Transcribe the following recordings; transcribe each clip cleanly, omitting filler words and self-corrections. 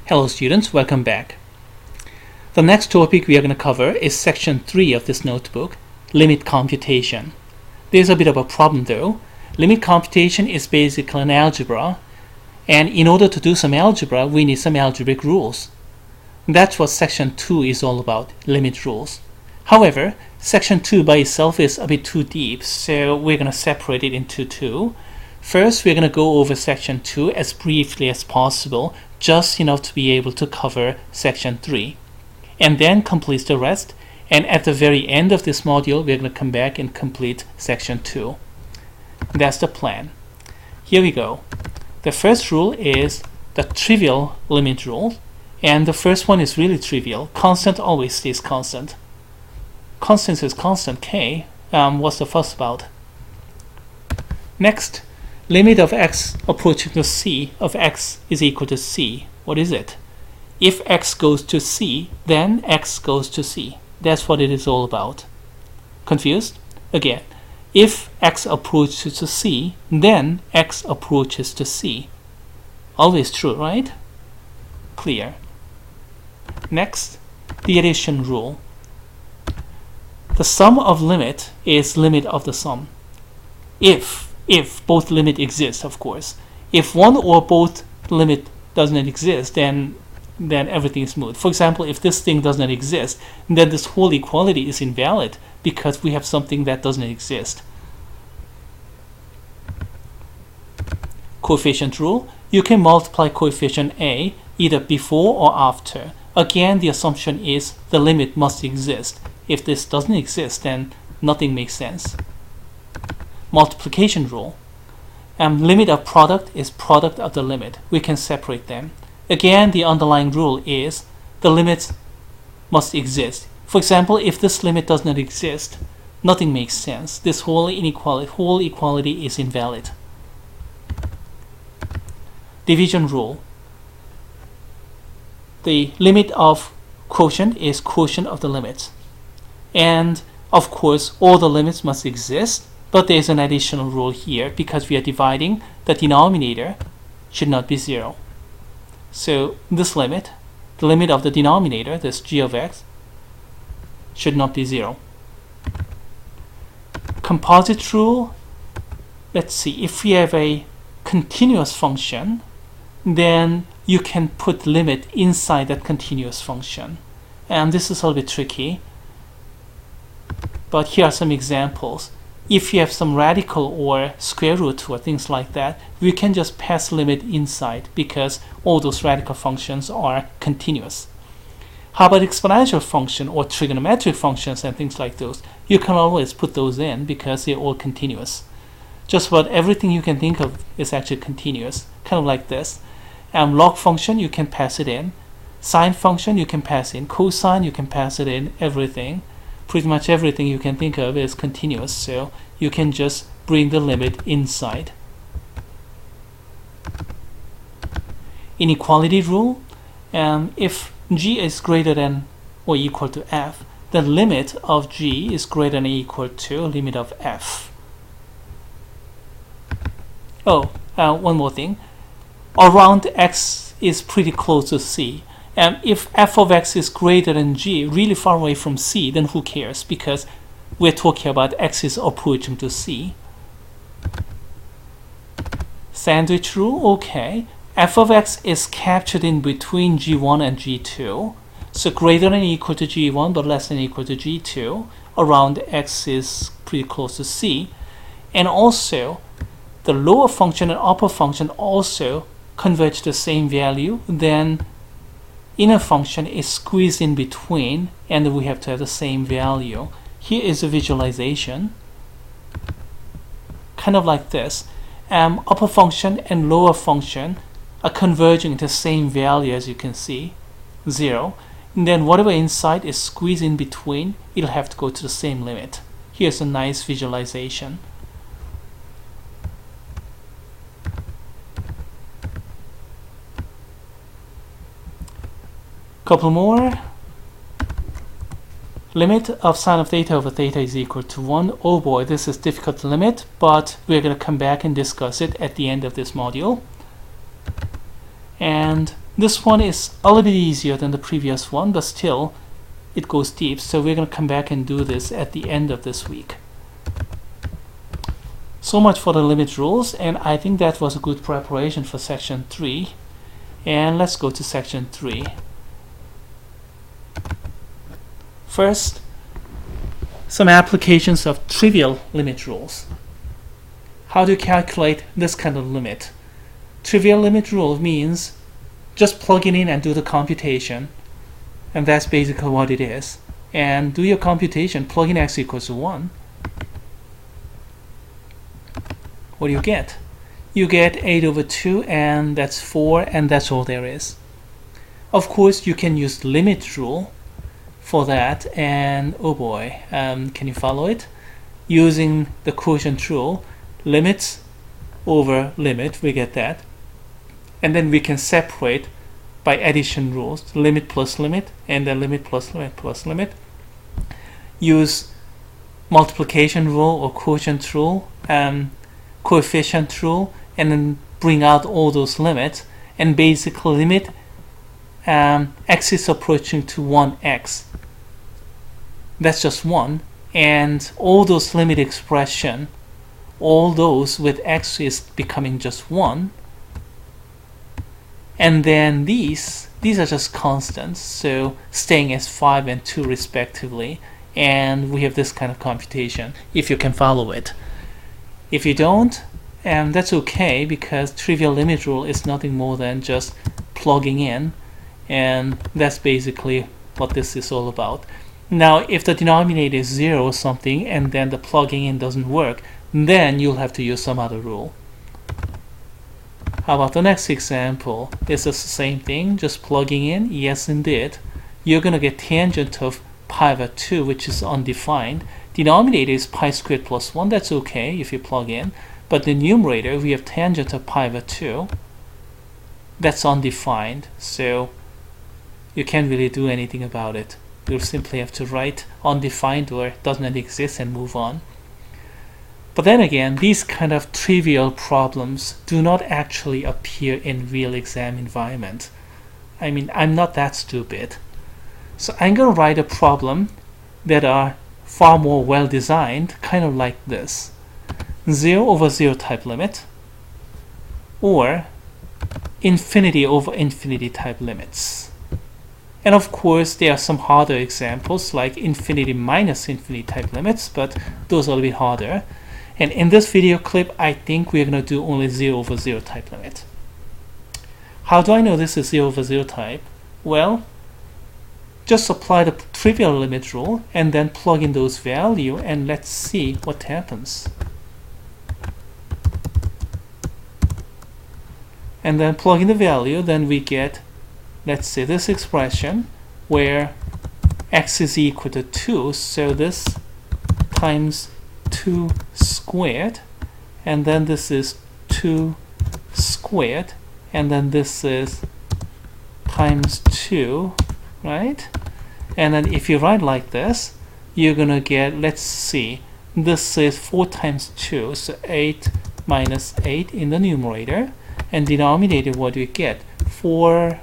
Hello students, welcome back. The next topic we are going to cover is section 3 of this notebook, limit computation. There's a bit of a problem though. Limit computation is basically an algebra, and in order to do some algebra we need some algebraic rules. That's what section 2 is all about, limit rules. However, section 2 by itself is a bit too deep, so we're going to separate it into two. First, we're going to go over section 2 as briefly as possible, just enough to be able to cover section 3, and then complete the rest. And at the very end of this module, we're going to come back and complete section 2. That's the plan. Here we go. The first rule is the trivial limit rule, and the first one is really trivial. Constant always stays constant. Constant is constant, k. What's the fuss about? Next, limit of x approaching to c of x is equal to c. What is it? If x goes to c, then x goes to c. That's what it is all about. Confused? Again, if x approaches to c, then x approaches to c. Always true, right? Clear. Next, the addition rule. The sum of limit is limit of the sum. If both limit exist, of course. If one or both limit doesn't exist, then everything is moot. For example, if this thing does not exist, then this whole equality is invalid because we have something that doesn't exist. Coefficient rule. You can multiply coefficient a either before or after. Again, the assumption is the limit must exist. If this doesn't exist, then nothing makes sense. Multiplication rule. Limit of product is product of the limit. We can separate them. Again, the underlying rule is the limits must exist. For example, if this limit does not exist, nothing makes sense. This whole equality is invalid. Division rule. The limit of quotient is quotient of the limits. And of course, all the limits must exist. But there's an additional rule here because we are dividing, the denominator should not be 0. So this limit, the limit of the denominator, this g of x, should not be 0. Composite rule. Let's see, if we have a continuous function, then you can put limit inside that continuous function. And this is a little bit tricky, but here are some examples. If you have some radical or square root or things like that, we can just pass limit inside because all those radical functions are continuous. How about exponential function or trigonometric functions and things like those? You can always put those in because they're all continuous. Just about everything you can think of is actually continuous, kind of like this. Log function, you can pass it in. Sine function, you can pass in. Cosine, you can pass it in. Everything. Pretty much everything you can think of is continuous, so you can just bring the limit inside. Inequality rule. If g is greater than or equal to f, the limit of g is greater than or equal to limit of f. One more thing. Around x is pretty close to c. If f of x is greater than g, really far away from c, then who cares? Because we're talking about x is approaching to c. Sandwich rule, okay. F of x is captured in between g1 and g2. So greater than or equal to g1 but less than or equal to g2. Around x is pretty close to c. And also, the lower function and upper function also converge to the same value. Then inner function is squeezed in between, and we have to have the same value. Here is a visualization, kind of like this. Upper function and lower function are converging to the same value, as you can see, 0. And then whatever inside is squeezed in between, it'll have to go to the same limit. Here's a nice visualization. Couple more. Limit of sine of theta over theta is equal to 1. Oh boy, this is difficult to limit, but we're going to come back and discuss it at the end of this module. And This one is a little bit easier than the previous one, but still it goes deep, so we're going to come back and do this at the end of this week. So much for the limit rules, and I think that was a good preparation for section 3. And let's go to section 3. First, some applications of trivial limit rules. How do you calculate this kind of limit? Trivial limit rule means just plug it in and do the computation, and that's basically what it is. And do your computation, plug in x equals to 1. What do you get? You get 8 over 2, and that's 4, and that's all there is. Of course, you can use limit rule for that, and oh boy, can you follow it? Using the quotient rule, limits over limit, we get that. And then we can separate by addition rules, limit plus limit, and then limit plus limit plus limit. Use multiplication rule or quotient rule, coefficient rule, and then bring out all those limits, and basically limit x is approaching to 1x. That's just 1, and all those limit expression, all those with x is becoming just 1. And then these are just constants, so staying as 5 and 2 respectively, and we have this kind of computation, if you can follow it. If you don't, that's okay, because trivial limit rule is nothing more than just plugging in, and that's basically what this is all about. Now, if the denominator is 0 or something, and then the plugging in doesn't work, then you'll have to use some other rule. How about the next example? It's the same thing, just plugging in. Yes, indeed. You're going to get tangent of pi over 2, which is undefined. Denominator is pi squared plus 1. That's okay if you plug in. But the numerator, we have tangent of pi over 2. That's undefined, so you can't really do anything about it. You'll simply have to write undefined or doesn't exist and move on. But then again, these kind of trivial problems do not actually appear in real exam environment. I mean, I'm not that stupid. So I'm going to write a problem that are far more well designed, kind of like this. 0 over 0 type limit, or infinity over infinity type limits. And of course, there are some harder examples like infinity minus infinity type limits, but those are a bit harder. And in this video clip, I think we're going to do only 0 over 0 type limit. How do I know this is 0 over 0 type? Well, just apply the trivial limit rule and then plug in those values, and let's see what happens. And then plug in the value, then we get, let's say, this expression where x is equal to 2, so this times 2 squared, and then this is 2 squared, and then this is times 2, right? And then if you write like this, you're gonna get, let's see, this is 4 times 2, so 8 minus 8 in the numerator, and denominator, what do you get? 4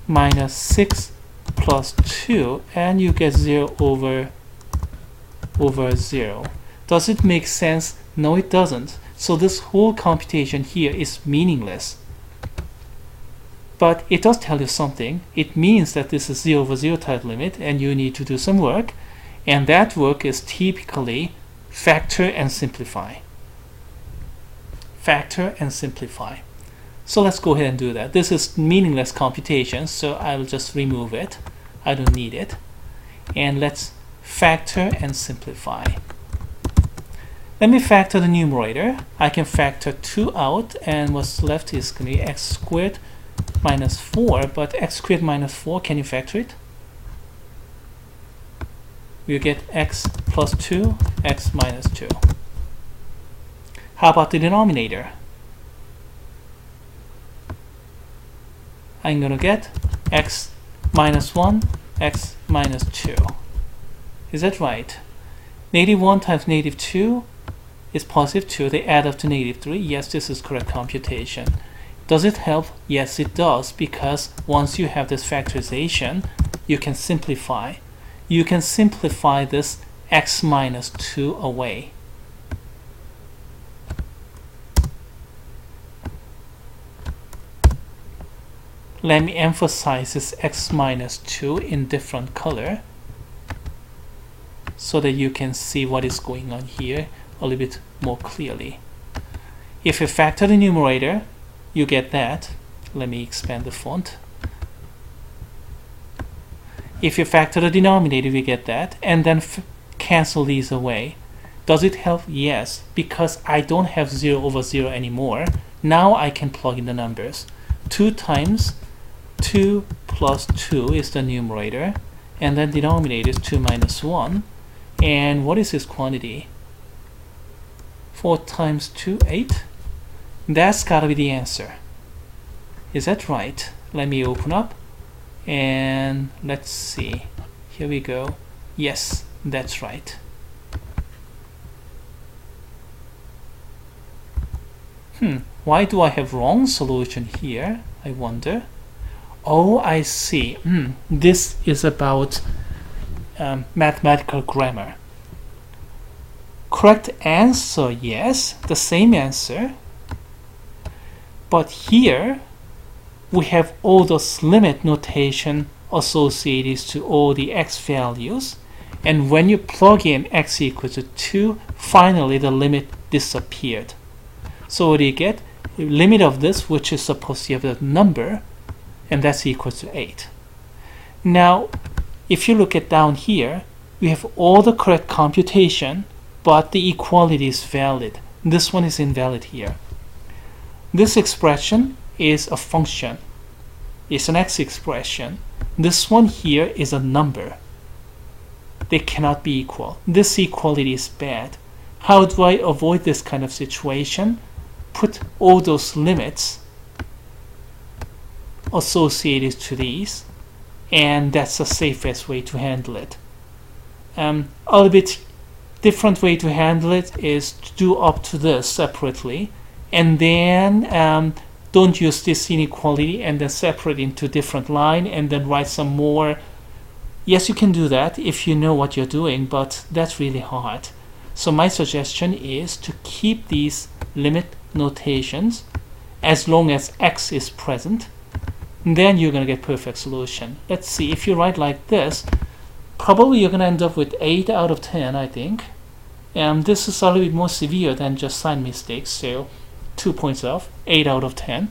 minus 6 plus 2, and you get 0 over 0. Does it make sense? No, it doesn't. So this whole computation here is meaningless. But it does tell you something. It means that this is 0 over 0 type limit, and you need to do some work, and that work is typically factor and simplify. Factor and simplify. So let's go ahead and do that. This is meaningless computation, so I'll just remove it. I don't need it. And let's factor and simplify. Let me factor the numerator. I can factor 2 out, and what's left is going to be x squared minus 4. But x squared minus 4, can you factor it? You get x plus 2, x minus 2. How about the denominator? I'm going to get x minus 1, x minus 2. Is that right? Negative 1 times negative 2 is positive 2. They add up to negative 3. Yes, this is correct computation. Does it help? Yes, it does, because once you have this factorization, you can simplify. You can simplify this x minus 2 away. Let me emphasize this x minus 2 in different color so that you can see what is going on here a little bit more clearly. If you factor the numerator, you get that. Let me expand the font. If you factor the denominator, we get that, and then cancel these away. Does it help? Yes, because I don't have 0 over 0 anymore. Now I can plug in the numbers. 2 times 2 plus 2 is the numerator, and then denominator is 2 minus 1. And what is this quantity? 4 times 2, 8. That's gotta be the answer. Is that right? Let me open up and let's see. Here we go. Yes, that's right. Why do I have wrong solution here? I wonder. Oh, I see. This is about mathematical grammar. Correct answer, yes, the same answer. But here we have all those limit notation associated to all the x values, and when you plug in x equals to 2, finally the limit disappeared. So what do you get? The limit of this, which is supposed to have a number, and that's equal to 8. Now if you look at down here, we have all the correct computation, but the equality is valid. This one is invalid here. This expression is a function. It's an x expression. This one here is a number. They cannot be equal. This equality is bad. How do I avoid this kind of situation? Put all those limits associated to these, and that's the safest way to handle it. A little bit different way to handle it is to do up to this separately, and then don't use this inequality and then separate into different line and then write some more. Yes, you can do that if you know what you're doing, but that's really hard. So my suggestion is to keep these limit notations as long as x is present, then you're going to get perfect solution. Let's see, if you write like this, probably you're going to end up with 8 out of 10, I think. This is a little bit more severe than just sign mistakes, so 2 points off, 8 out of 10.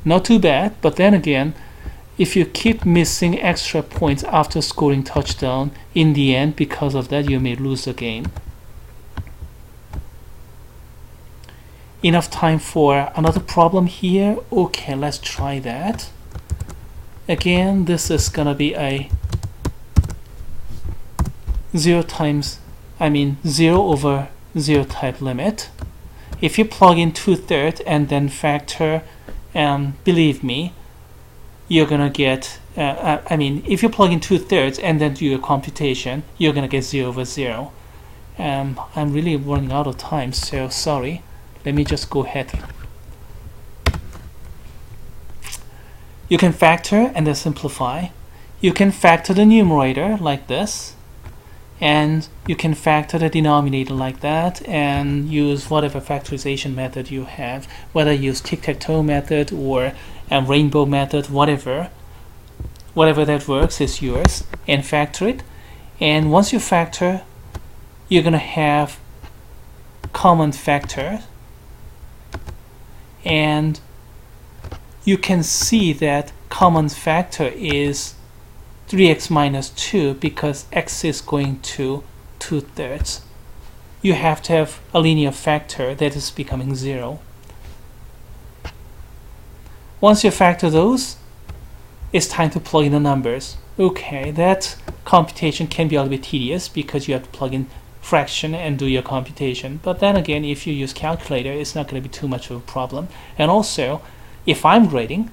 Not too bad, but then again, if you keep missing extra points after scoring touchdown, in the end, because of that, you may lose the game. Enough time for another problem here. Okay, let's try that. Again, this is gonna be a 0 over 0 type limit. If you plug in 2/3 and then factor, believe me, you're gonna get if you plug in 2/3 and then do your computation, you're gonna get 0 over 0. I'm really running out of time, so sorry. Let me just go ahead. You can factor and then simplify. You can factor the numerator like this, and you can factor the denominator like that, and use whatever factorization method you have, whether you use tic-tac-toe method or a rainbow method, whatever that works is yours, and factor it. And once you factor, you're gonna have common factor, and you can see that common factor is 3x minus 2 because x is going to 2/3. You have to have a linear factor that is becoming 0. Once you factor those, it's time to plug in the numbers. Okay, that computation can be a little bit tedious because you have to plug in fraction and do your computation. But then again, if you use calculator, it's not going to be too much of a problem. And also, if I'm grading,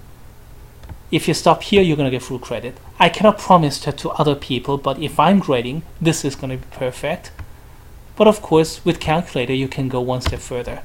if you stop here, you're going to get full credit. I cannot promise that to other people, but if I'm grading, this is going to be perfect. But of course, with calculator, you can go one step further.